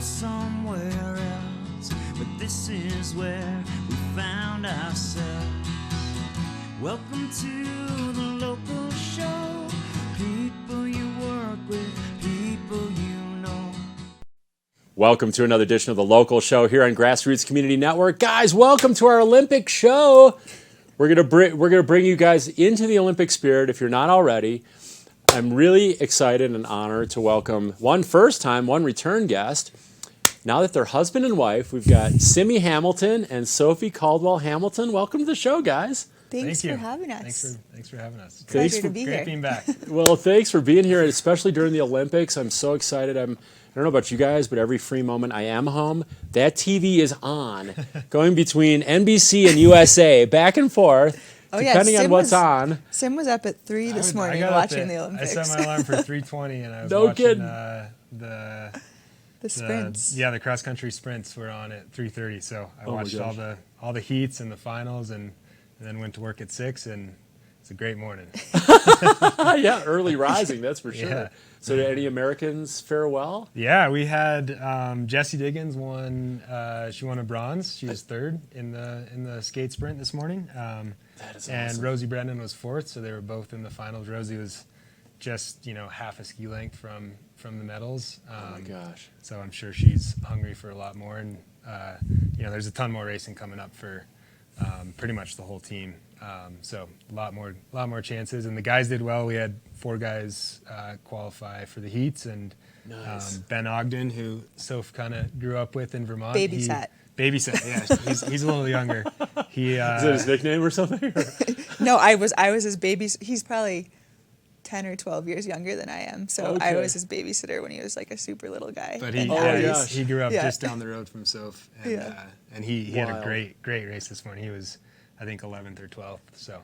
somewhere else, but this is where we found ourselves. Welcome to the local show. People you work with, people you know. Welcome to another edition of the local show here on GrassRoots Community Network. Guys, welcome to our Olympic show. We're gonna bring you guys into the Olympic spirit if you're not already. I'm really excited and honored to welcome one return guest. Now that they're husband and wife, we've got Simi Hamilton and Sophie Caldwell Hamilton. Welcome to the show, guys. Thanks for having us. Thanks for having us. Pleasure to be Great here. being back. Well, thanks for being here, especially during the Olympics. I'm so excited. I don't know about you guys, but every free moment I am home, that TV is on, going between NBC and USA, back and forth, depending on what's on. Sim was up at 3 this morning watching the Olympics. I set my alarm for 3:20, and I was No watching kidding. The sprints. The cross country sprints were on at 3:30. So I watched all the heats and the finals, and then went to work at 6, and it's a great morning. Yeah, early rising, that's for sure. Yeah. So did any Americans fare well? Yeah, we had Jessie Diggins won. She won a bronze. She was third in the skate sprint this morning. That is and awesome. Rosie Brennan was fourth, so they were both in the finals. Rosie was just half a ski length from the medals. Oh my gosh! So I'm sure she's hungry for a lot more, and there's a ton more racing coming up for pretty much the whole team. So a lot more chances, and the guys did well. We had 4 guys qualify for the heats, and Nice. Ben Ogden, who Soph kind of grew up with in Vermont. Babysat. Babysat, yeah. He's a little younger. Is that his nickname or something? No, I was his baby. He's probably 10 or 12 years younger than I am. So Okay. I was his babysitter when he was like a super little guy. But And now he's- he grew up Yeah. just down the road from Soph, and he had a Wild. great race this morning. He was, I think, 11th or 12th. So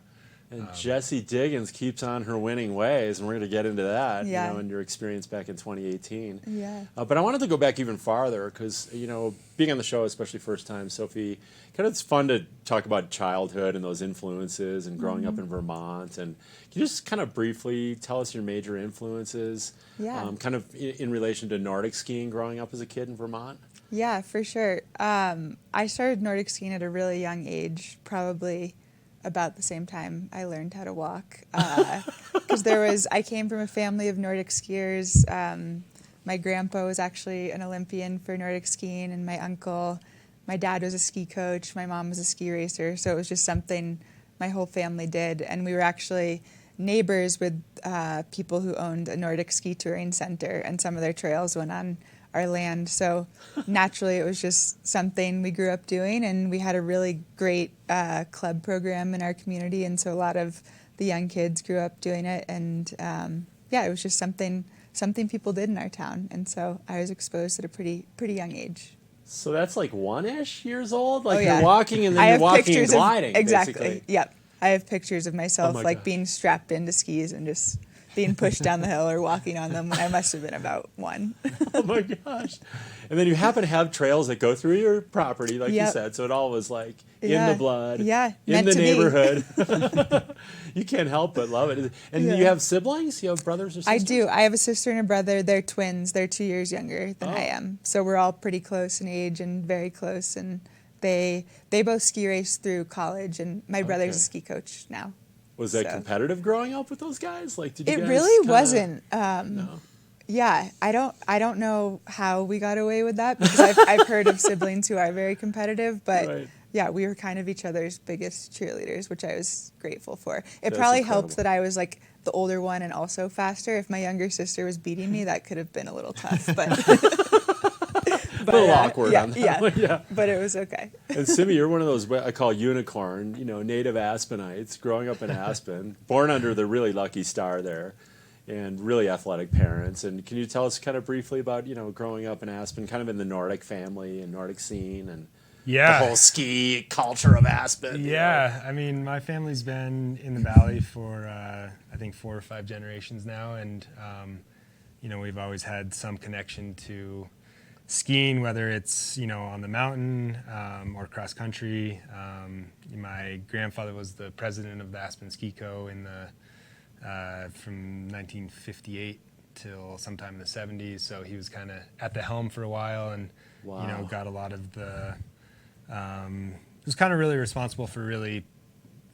And Jessie Diggins keeps on her winning ways, and we're going to get into that, Yeah. and your experience back in 2018. Yeah. But I wanted to go back even farther because, being on the show, especially first time, Sophie, it's fun to talk about childhood and those influences and growing up in Vermont. And can you just kind of briefly tell us your major influences, Yeah. kind of in relation to Nordic skiing growing up as a kid in Vermont? Yeah, for sure. I started Nordic skiing at a really young age, probably about the same time I learned how to walk. Because I came from a family of Nordic skiers. My grandpa was actually an Olympian for Nordic skiing, and my dad was a ski coach, my mom was a ski racer, so it was just something my whole family did. And we were actually neighbors with people who owned a Nordic ski touring center, and some of their trails went on our land. So naturally it was just something we grew up doing, and we had a really great club program in our community, and so a lot of the young kids grew up doing it. And it was just something people did in our town, and so I was exposed at a pretty young age. So that's like 1-ish years old? Oh, yeah. You're walking and I then you're have walking and pictures of- gliding, exactly. basically. Yep. I have pictures of myself Oh my gosh. being strapped into skis and just being pushed down the hill or walking on them when I must have been about 1. Oh my gosh. And then you happen to have trails that go through your property, like you Yep. said. So it all was like in Yeah. the blood, Yeah, in meant the to be. neighborhood. You can't help but love it. And Yeah. you have siblings? You have brothers or sisters? I do. I have a sister and a brother. They're twins. They're 2 years younger than I am. So we're all pretty close in age and very close. And they both ski race through college, and my brother's a ski coach now. Was that So. competitive growing up with those guys? Like, did you It guys really kinda- wasn't. No. Yeah, I don't know how we got away with that, because I've heard of siblings who are very competitive, but Right. yeah, we were kind of each other's biggest cheerleaders, which I was grateful for. It That's probably helped incredible. that I was like the older one and also faster. If my younger sister was beating me, that could have been a little tough, but A little awkward yeah, on that yeah, one, yeah. but it was okay. And Simi, you're one of those I call unicorn, native Aspenites, growing up in Aspen, born under the really lucky star there, and really athletic parents. And can you tell us kind of briefly about, growing up in Aspen, kind of in the Nordic family and Nordic scene and the whole ski culture of Aspen? Yeah, I mean, my family's been in the valley for I think 4 or 5 generations now, and we've always had some connection to skiing, whether it's on the mountain or cross country. My grandfather was the president of the Aspen Ski Co. in the from 1958 till sometime in the 70s. So he was kind of at the helm for a while, and Wow. got a lot of the. Was kind of really responsible for really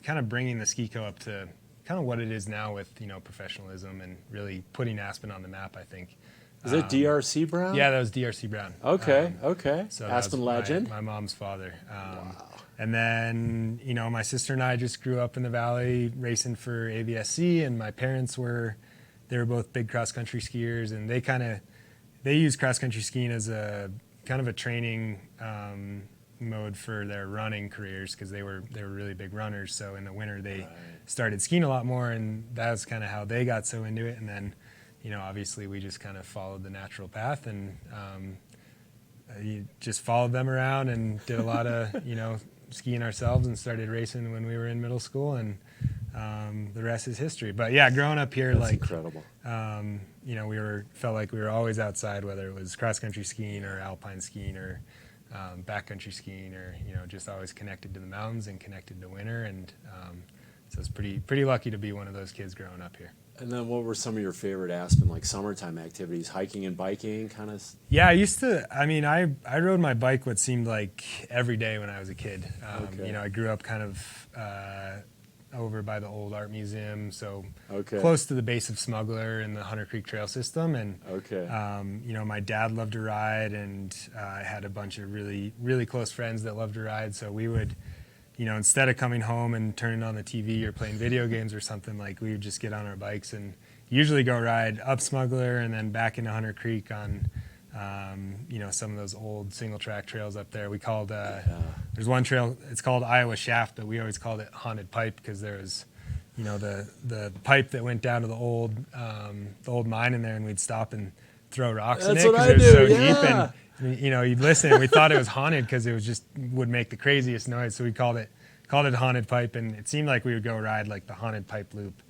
kind of bringing the ski co up to kind of what it is now with professionalism and really putting Aspen on the map, I think. Is it DRC Brown? Yeah, that was DRC Brown. Okay, okay. So that Aspen was legend. my mom's father. Wow. And then, my sister and I just grew up in the valley racing for AVSC, and my parents they were both big cross-country skiers, and they use cross-country skiing as a kind of a training mode for their running careers, because they were really big runners. So in the winter they started skiing a lot more, and that was kind of how they got so into it. And then obviously we just kind of followed the natural path, and you just followed them around and did a lot of skiing ourselves, and started racing when we were in middle school, and the rest is history. But yeah, growing up here, That's like incredible. felt like we were always outside, whether it was cross-country skiing or alpine skiing or backcountry skiing, or just always connected to the mountains and connected to winter. And so it's pretty lucky to be one of those kids growing up here. And then what were some of your favorite Aspen, like summertime activities, hiking and biking kind of? Yeah, I rode my bike what seemed like every day when I was a kid. Okay. I grew up kind of over by the old art museum, so Okay. close to the base of Smuggler and the Hunter Creek Trail system. And Okay. my dad loved to ride, and I had a bunch of really, really close friends that loved to ride. So we would, instead of coming home and turning on the TV or playing video games or something, like we would just get on our bikes and usually go ride up Smuggler and then back into Hunter Creek on, some of those old single track trails up there. We called, there's one trail, it's called Iowa Shaft, but we always called it Haunted Pipe, because there was, the pipe that went down to the old mine in there, and we'd stop and throw rocks That's in it what because I it was do, so yeah. deep. And you'd listen, and we thought it was haunted because it was just would make the craziest noise. So we called it Haunted Pipe, and it seemed like we would go ride like the Haunted Pipe loop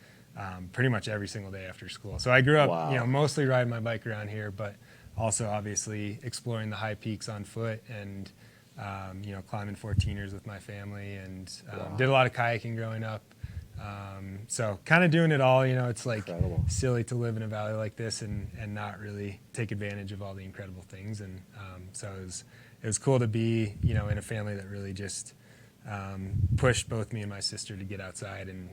pretty much every single day after school. So I grew up, Wow. mostly riding my bike around here, but also obviously exploring the high peaks on foot, and climbing 14ers with my family, and did a lot of kayaking growing up. So kind of doing it all. It's like Incredible. silly to live in a valley like this and not really take advantage of all the incredible things. And so it was cool to be in a family that really just pushed both me and my sister to get outside and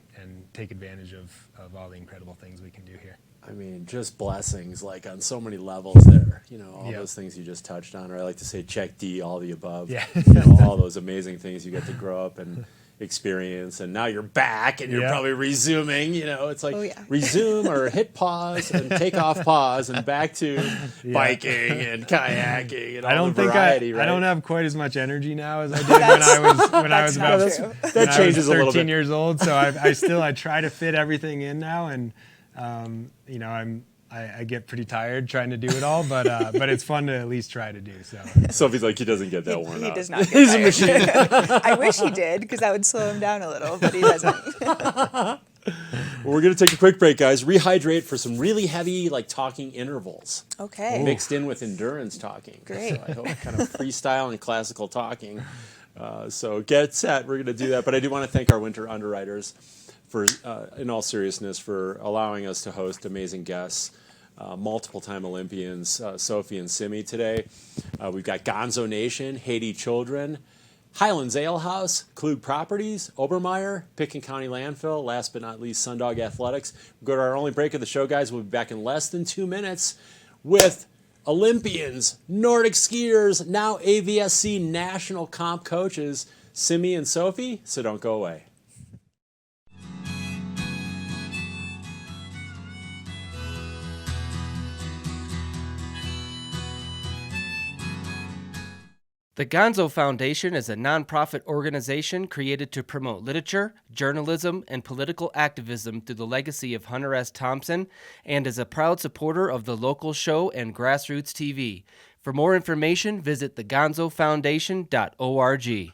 take advantage of all the incredible things we can do here. I mean, just blessings, like on so many levels there. All Yep. those things you just touched on, or I like to say check D, all the above. Yeah. All those amazing things you get to grow up and experience, and now you're back and you're Yeah. probably resuming. It's like Oh, yeah. resume or hit pause and take off pause and back to biking and kayaking and all I don't the think variety, right? I don't have quite as much energy now as I did when I was about not true. That when I was changes a little 13 bit. years old. So I try to fit everything in now, and I get pretty tired trying to do it all, but it's fun to at least try to do. So Sophie's like, he doesn't get that worn He out. does not get He's a tired. machine. I wish he did, because that would slow him down a little, but he doesn't. Well, we're going to take a quick break, guys. Rehydrate for some really heavy, like, talking intervals. Okay. Mixed in with endurance talking. Great. So I hope kind of freestyle and classical talking. So get set. We're going to do that. But I do want to thank our winter underwriters for, in all seriousness, for allowing us to host amazing guests. Multiple-time Olympians, Sophie and Simi today. We've got Gonzo Nation, Haiti Children, Highlands Ale House, Klug Properties, Obermeyer, Picken County Landfill, last but not least, Sundog Athletics. We'll go to our only break of the show, guys. We'll be back in less than 2 minutes with Olympians, Nordic skiers, now AVSC national comp coaches, Simi and Sophie, so don't go away. The Gonzo Foundation is a nonprofit organization created to promote literature, journalism, and political activism through the legacy of Hunter S. Thompson, and is a proud supporter of the local show and GrassRoots TV. For more information, visit thegonzofoundation.org.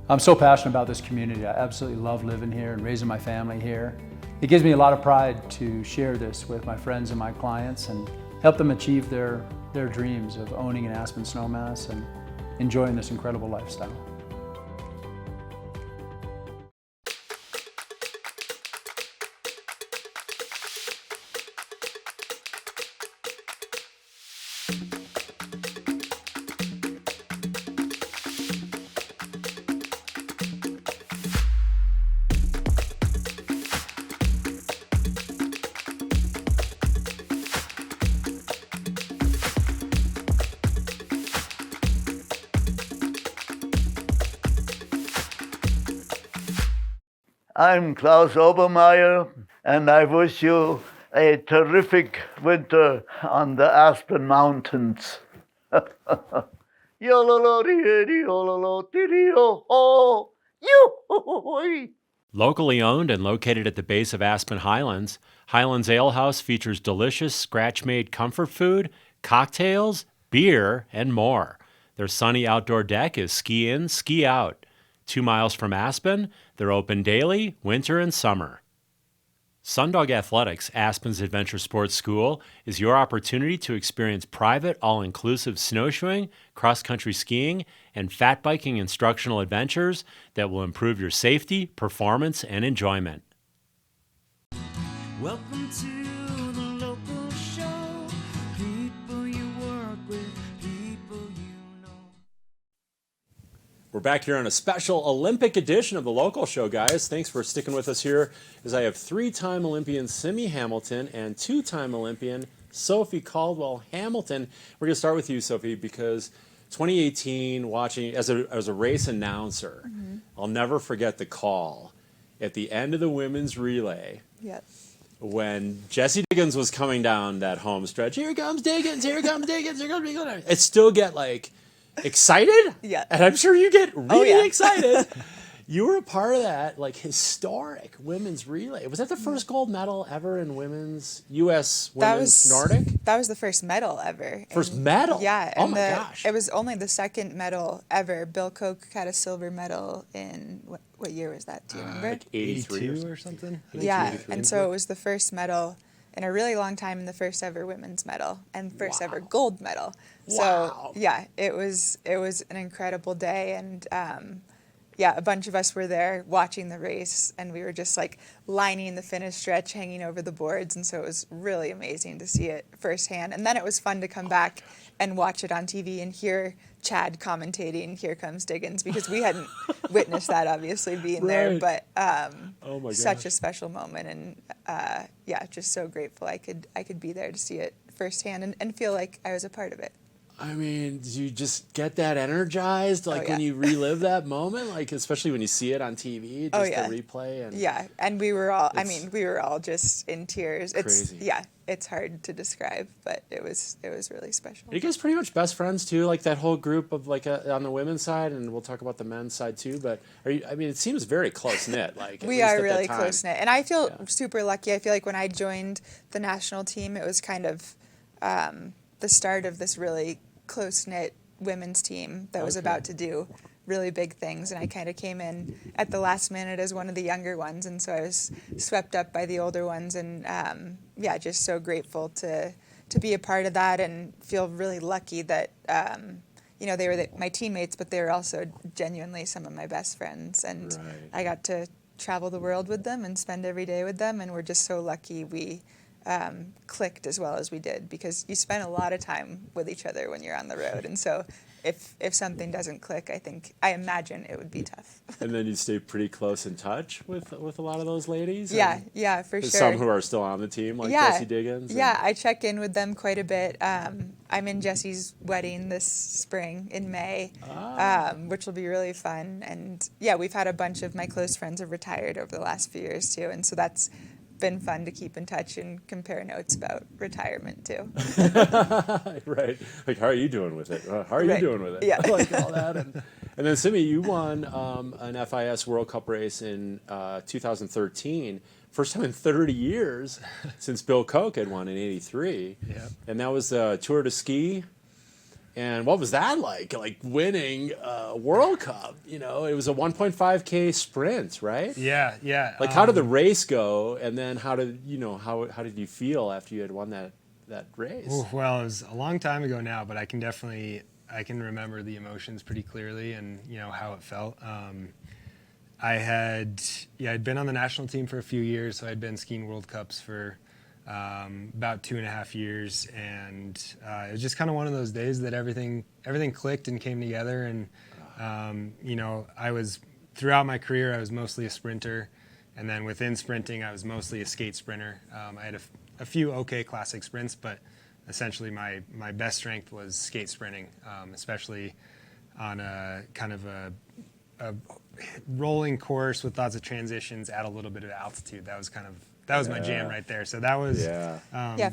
I'm so passionate about this community. I absolutely love living here and raising my family here. It gives me a lot of pride to share this with my friends and my clients and help them achieve their dreams of owning an Aspen snowmass and enjoying this incredible lifestyle. I'm Klaus Obermeier, and I wish you a terrific winter on the Aspen Mountains. Locally owned and located at the base of Aspen Highlands, Highlands Ale House features delicious scratch-made comfort food, cocktails, beer, and more. Their sunny outdoor deck is ski in, ski out. 2 miles from Aspen, they're open daily, winter and summer. Sundog Athletics, Aspen's adventure sports school, is your opportunity to experience private, all-inclusive snowshoeing, cross-country skiing, and fat biking instructional adventures that will improve your safety, performance, and enjoyment. Welcome to the local show. People you work with, people you know. We're back here on a special Olympic edition of the local show, guys. Thanks for sticking with us here as I have 3-time Olympian Simi Hamilton and 2-time Olympian Sophie Caldwell Hamilton. We're going to start with you, Sophie, because 2018, watching as a race announcer, I'll never forget the call at the end of the women's relay. Yes. When Jessie Diggins was coming down that home stretch, here comes Diggins, here comes Diggins, here comes Diggins. I still get like excited. Yeah. And I'm sure you get really yeah. excited. You were a part of that like historic women's relay. Was that the first gold medal ever in women's U.S. women's Nordic? That was the first medal ever. First medal? Yeah. Oh and my gosh. It was only the second medal ever. Bill Koch had a silver medal in, what year was that? Do you remember? Like 83 or something? Yeah, and so it was the first medal in a really long time and the first ever women's medal and first ever gold medal. Wow. So yeah, it was an incredible day, and yeah, a bunch of us were there watching the race, and we were just like lining the finish stretch, hanging over the boards, and so it was really amazing to see it firsthand. And then it was fun to come back and watch it on TV and hear Chad commentating "Here Comes Diggins," because we hadn't witnessed that obviously being there, but oh my such gosh. a special moment, and yeah, just so grateful I could be there to see it firsthand and feel like I was a part of it. I mean, do you just get that energized, like when you relive that moment, like especially when you see it on TV, just the replay? And yeah, and we were all just in tears. It's crazy. Yeah, it's hard to describe, but it was really special. Are you guys pretty much best friends too? Like that whole group of like on the women's side, and we'll talk about the men's side too. But are you? I mean, it seems very close knit. Like we are really close knit, and I feel super lucky. I feel like when I joined the national team, it was kind of the start of this really close-knit women's team that was about to do really big things, and I kind of came in at the last minute as one of the younger ones, and so I was swept up by the older ones, and yeah, just so grateful to be a part of that, and feel really lucky that you know, they were my teammates, but they were also genuinely some of my best friends, and I got to travel the world with them and spend every day with them, and we're just so lucky we clicked as well as we did, because you spend a lot of time with each other when you're on the road, and so if something doesn't click, I imagine it would be tough. And then you stay pretty close in touch with a lot of those ladies. Yeah, for sure. Some who are still on the team, like Jessie Diggins. Yeah, I check in with them quite a bit. I'm in Jessie's wedding this spring in May, which will be really fun. And yeah, we've had a bunch of my close friends have retired over the last few years too, and so that's been fun to keep in touch and compare notes about retirement too. Right. Like, how are you doing with it? How are you doing with it? Yeah. Like all that. And then, Simi, you won an FIS World Cup race in 2013. First time in 30 years since Bill Koch had won in '83. Yep. And that was Tour de Ski. And what was that like? Like winning a World Cup? You know, it was a 1.5K sprint, right? Yeah. Like, how did the race go? And then how did you feel after you had won that race? Ooh, well, it was a long time ago now, but I can remember the emotions pretty clearly, and how it felt. I'd been on the national team for a few years, so I'd been skiing World Cups for about 2.5 years, and it was just kind of one of those days that everything clicked and came together. And throughout my career I was mostly a sprinter, and then within sprinting I was mostly a skate sprinter. I had a few okay classic sprints, but essentially my best strength was skate sprinting, especially on a kind of a rolling course with lots of transitions at a little bit of altitude. That was my jam right there. So that was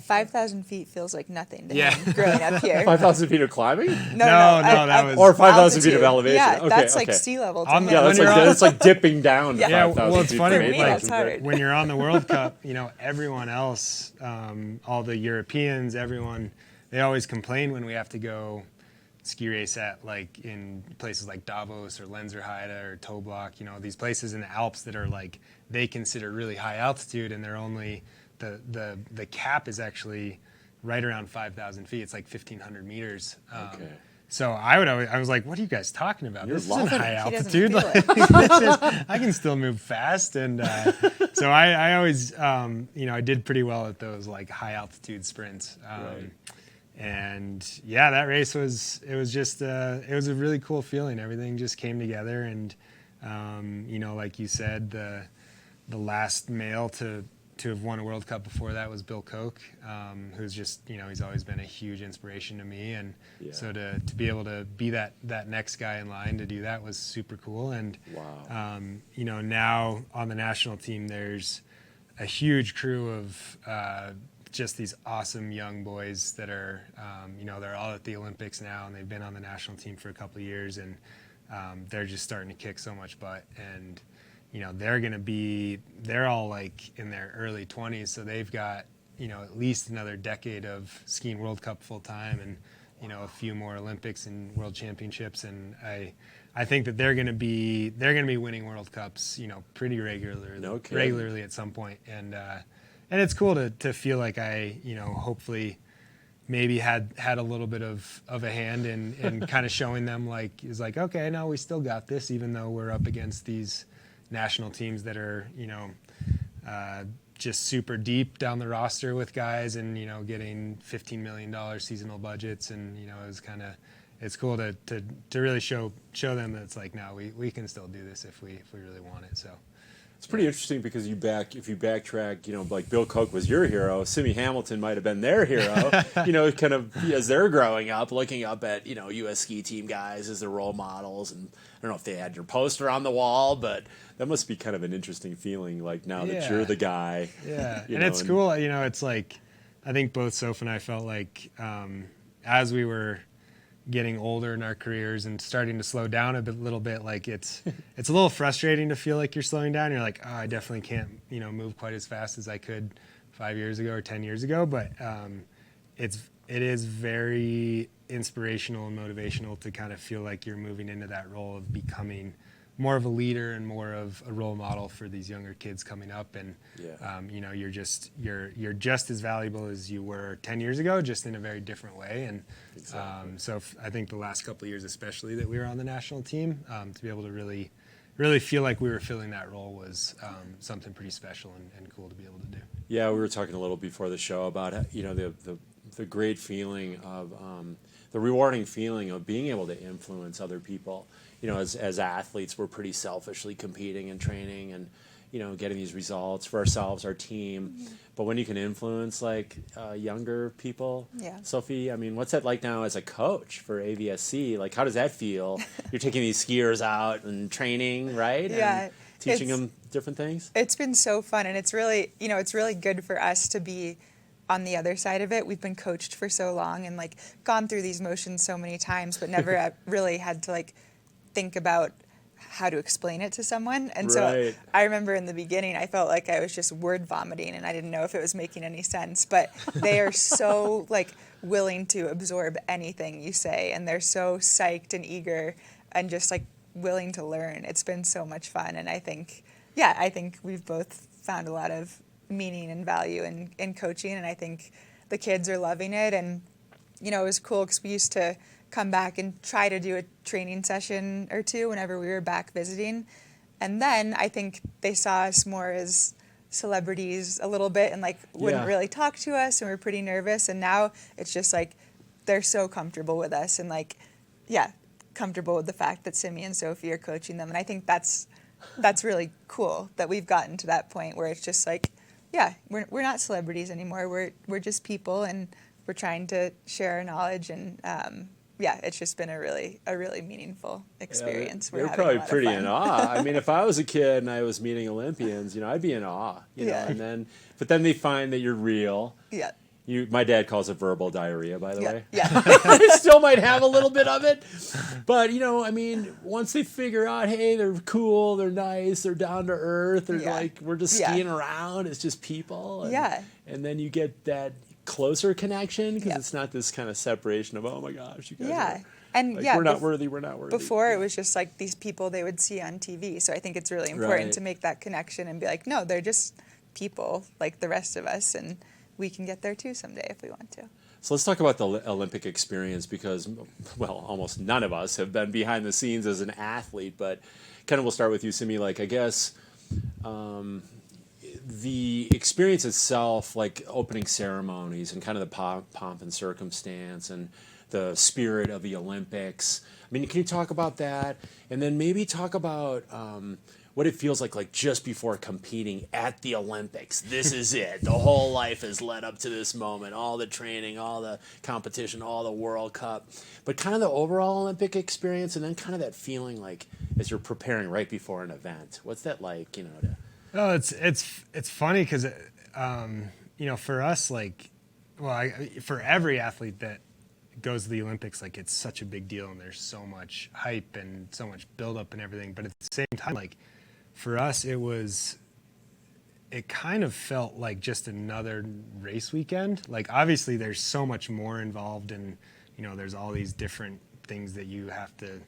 5,000 feet feels like nothing to him growing up here. 5,000 feet of climbing? No, that was... Or 5,000 feet of elevation? Yeah, okay, that's like sea level to him. Yeah, that's like dipping down to 5,000 well, it's feet. funny, For me, that's hard. when you're on the World Cup, everyone else, all the Europeans, everyone, they always complain when we have to go ski race at, like, in places like Davos or Lenzerheide or Toblach, these places in the Alps that are like, they consider really high altitude, and they're only, the cap is actually right around 5,000 feet. It's like 1,500 meters. Okay. So I was like, what are you guys talking about? This isn't high altitude. I can still move fast. And so I always, I did pretty well at those like high altitude sprints. Right. And yeah, that race was a really cool feeling. Everything just came together, and like you said, the last male to have won a World Cup before that was Bill Koch, who's just, he's always been a huge inspiration to me. And so to be able to be that next guy in line to do that was super cool. And wow. Now on the national team, there's a huge crew of just these awesome young boys that are, they're all at the Olympics now, and they've been on the national team for a couple of years, and they're just starting to kick so much butt. And they're all like in their early 20s, so they've got at least another decade of skiing World Cup full time, and a few more Olympics and World Championships. And I think that they're going to be winning World Cups pretty regularly at some point. And it's cool to feel like I, hopefully maybe had a little bit of a hand in kind of showing them okay, no, we still got this, even though we're up against these national teams that are, just super deep down the roster with guys, and, getting $15 million seasonal budgets. And, it's cool to really show them that it's like, no, we can still do this if we really want it. So. It's pretty interesting because if you backtrack, like Bill Koch was your hero, Simi Hamilton might have been their hero, kind of as they're growing up, looking up at, U.S. ski team guys as their role models. And I don't know if they had your poster on the wall, but that must be kind of an interesting feeling, like now that you're the guy. Yeah, it's cool. It's like, I think both Soph and I felt like as we were getting older in our careers and starting to slow down a little bit, like it's a little frustrating to feel like you're slowing down. You're like, oh, I definitely can't, move quite as fast as I could 5 years ago or 10 years ago. But it is very inspirational and motivational to kind of feel like you're moving into that role of becoming more of a leader and more of a role model for these younger kids coming up. And you're just as valuable as you were 10 years ago, just in a very different way. And so I think the last couple of years, especially that we were on the national team, to be able to really feel like we were filling that role was something pretty special and cool to be able to do. Yeah, we were talking a little before the show about the great feeling of the rewarding feeling of being able to influence other people. As athletes, we're pretty selfishly competing and training and, getting these results for ourselves, our team. Mm-hmm. But when you can influence younger people, Sophie, I mean, what's that like now as a coach for AVSC? Like, how does that feel? You're taking these skiers out and training, right? Yeah. And teaching them different things? It's been so fun, and it's really good for us to be on the other side of it. We've been coached for so long and gone through these motions so many times, but never really had to think about how to explain it to someone. And Right. so I remember in the beginning, I felt like I was just word vomiting and I didn't know if it was making any sense, but they are so like willing to absorb anything you say. And they're so psyched and eager and just like willing to learn. It's been so much fun. And I think we've both found a lot of meaning and value in coaching. And I think the kids are loving it. And, you know, it was cool because we used to come back and try to do a training session or two whenever we were back visiting. And then I think they saw us more as celebrities a little bit and like wouldn't really talk to us and we're pretty nervous. And now it's just like they're so comfortable with us and like, comfortable with the fact that Simi and Sophie are coaching them. And I think that's really cool that we've gotten to that point where it's just like, we're not celebrities anymore. We're just people and we're trying to share our knowledge and it's just been a really meaningful experience. You're probably pretty in awe. I mean, if I was a kid and I was meeting Olympians, you know, I'd be in awe. You know, but then they find that you're real. Yeah. My dad calls it verbal diarrhea, by the way. Yeah. I still might have a little bit of it, but you know, I mean, once they figure out, hey, they're cool, they're nice, they're down to earth, they're like, we're just skiing around. It's just people. And then you get that closer connection because it's not this kind of separation of, oh my gosh, you guys are, we're not worthy. Before it was just like these people they would see on TV. So I think it's really important to make that connection and be like, no, they're just people like the rest of us, and we can get there too someday if we want to. So let's talk about the Olympic experience because, well, almost none of us have been behind the scenes as an athlete, but kind of we'll start with you, Simi. Like, I guess the experience itself, like opening ceremonies and kind of the pomp and circumstance and the spirit of the Olympics. I mean, can you talk about that? And then maybe talk about what it feels like just before competing at the Olympics. This is it. The whole life has led up to this moment. All the training, all the competition, all the World Cup. But kind of the overall Olympic experience and then kind of that feeling like as you're preparing right before an event. What's that like, you know, to... Oh, it's funny because, you know, for us, like, well, for every athlete that goes to the Olympics, like, it's such a big deal and there's so much hype and so much buildup and everything. But at the same time, like, for us, it kind of felt like just another race weekend. Like, obviously, there's so much more involved and, you know, there's all these different things that you have to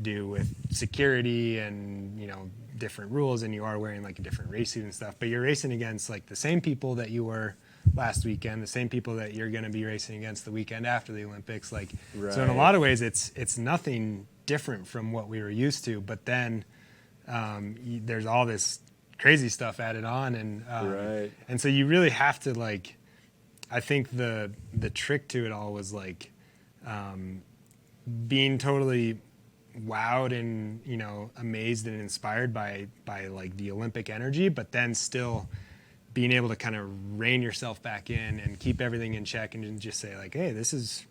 do with security and, you know, different rules, and you are wearing like a different race suit and stuff, but you're racing against like the same people that you were last weekend, the same people that you're going to be racing against the weekend after the Olympics. Like, so in a lot of ways, it's nothing different from what we were used to, but then there's all this crazy stuff added on, and so you really have to, like, I think the trick to it all was like being totally wowed and, you know, amazed and inspired by like the Olympic energy, but then still being able to kind of rein yourself back in and keep everything in check and just say like, hey, this is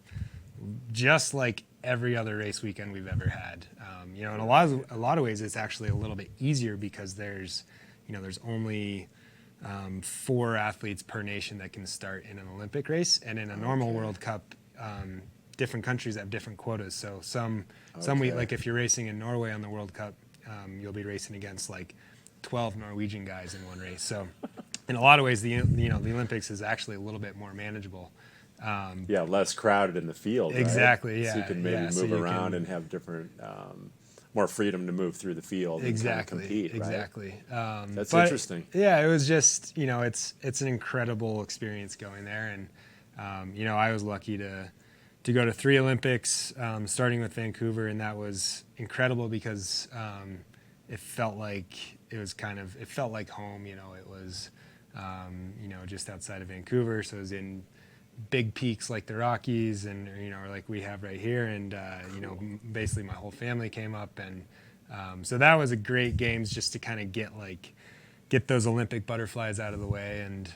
just like every other race weekend we've ever had. You know, in a lot of ways, it's actually a little bit easier because there's only 4 athletes per nation that can start in an Olympic race, and in a normal World Cup, different countries have different quotas. So some like if you're racing in Norway on the World Cup, you'll be racing against like 12 Norwegian guys in one race. So in a lot of ways, the Olympics is actually a little bit more manageable. Less crowded in the field. Exactly. Right? Yeah. So you can maybe move around and have different, more freedom to move through the field. Exactly. And compete, exactly. Right? That's interesting. Yeah, it was just, you know, it's an incredible experience going there, and you know, I was lucky to go to 3 Olympics, starting with Vancouver, and that was incredible because it felt like home. You know, it was you know, just outside of Vancouver, so it was in big peaks like the Rockies and, you know, like we have right here, and you know, basically my whole family came up, and so that was a great games just to kind of get those Olympic butterflies out of the way, and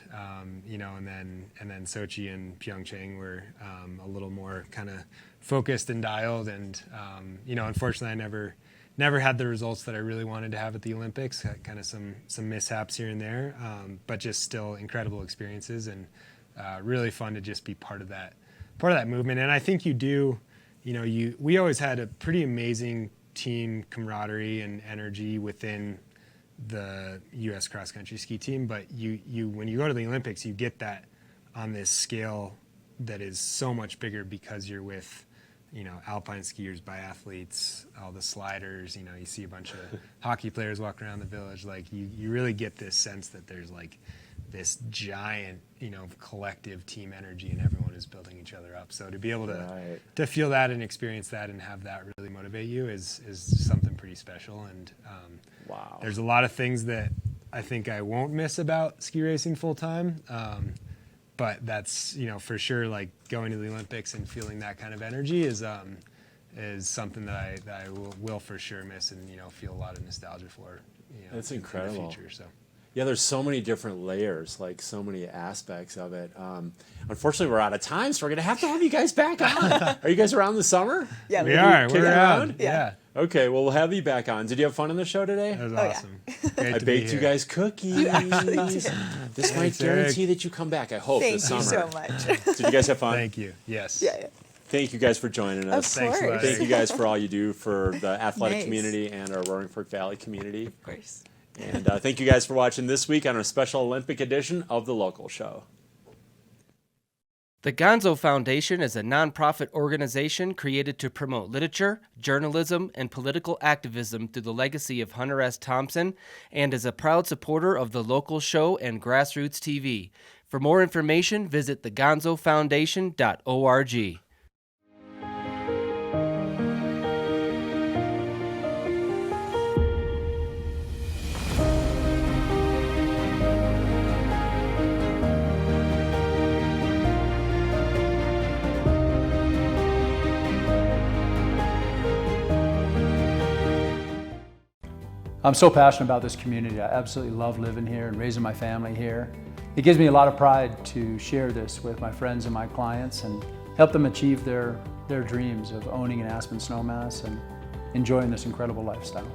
you know, and then Sochi and Pyeongchang were a little more kind of focused and dialed, and you know, unfortunately, I never had the results that I really wanted to have at the Olympics. Had kind of some mishaps here and there, but just still incredible experiences, and really fun to just be part of that movement. And I think we always had a pretty amazing team camaraderie and energy within the U.S. cross country ski team, but you when you go to the Olympics, you get that on this scale that is so much bigger because you're with, alpine skiers, biathletes, all the sliders. You see a bunch of hockey players walking around the village. Like you really get this sense that there's like this giant, collective team energy, and everyone is building each other up. So to be able to feel that and experience that and have that really motivate you is something pretty special. And Wow. There's a lot of things that I think I won't miss about ski racing full time. But that's, for sure, like going to the Olympics and feeling that kind of energy is something that I will for sure miss and, feel a lot of nostalgia for. That's in incredible. the future, so. Yeah, there's so many different layers, like so many aspects of it. Unfortunately, we're out of time, so we're going to have you guys back on. Are you guys around this summer? Yeah, We are. kicking We're around? around. Yeah. Okay, well, we'll have you back on. Did you have fun on the show today? That was yeah. awesome. Great I to be baked you here. guys cookies. You actually did. This might Thanks, guarantee Erik. that you come back, I hope, Thank this you summer. so much. Did you guys have fun? Thank you. Yes. Yeah. Thank you guys for joining Of us. Thanks a lot, course. Thank you guys for all you do for the athletic Nice. community and our Roaring Fork Valley community. Of course. And thank you guys for watching this week on our special Olympic edition of The Local Show. The Gonzo Foundation is a nonprofit organization created to promote literature, journalism, and political activism through the legacy of Hunter S. Thompson, and is a proud supporter of The Local Show and GrassRoots TV. For more information, visit thegonzofoundation.org. I'm so passionate about this community. I absolutely love living here and raising my family here. It gives me a lot of pride to share this with my friends and my clients and help them achieve their dreams of owning an Aspen snowmass and enjoying this incredible lifestyle.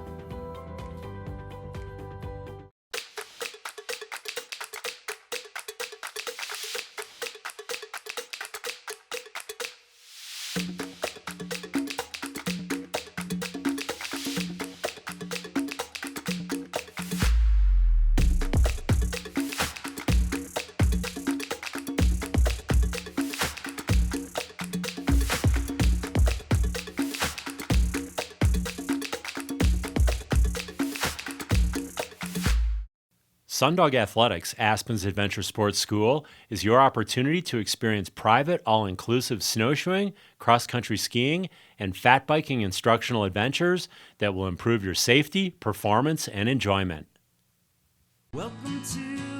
Sundog Athletics, Aspen's adventure sports school, is your opportunity to experience private, all-inclusive snowshoeing, cross-country skiing, and fat biking instructional adventures that will improve your safety, performance, and enjoyment. Welcome to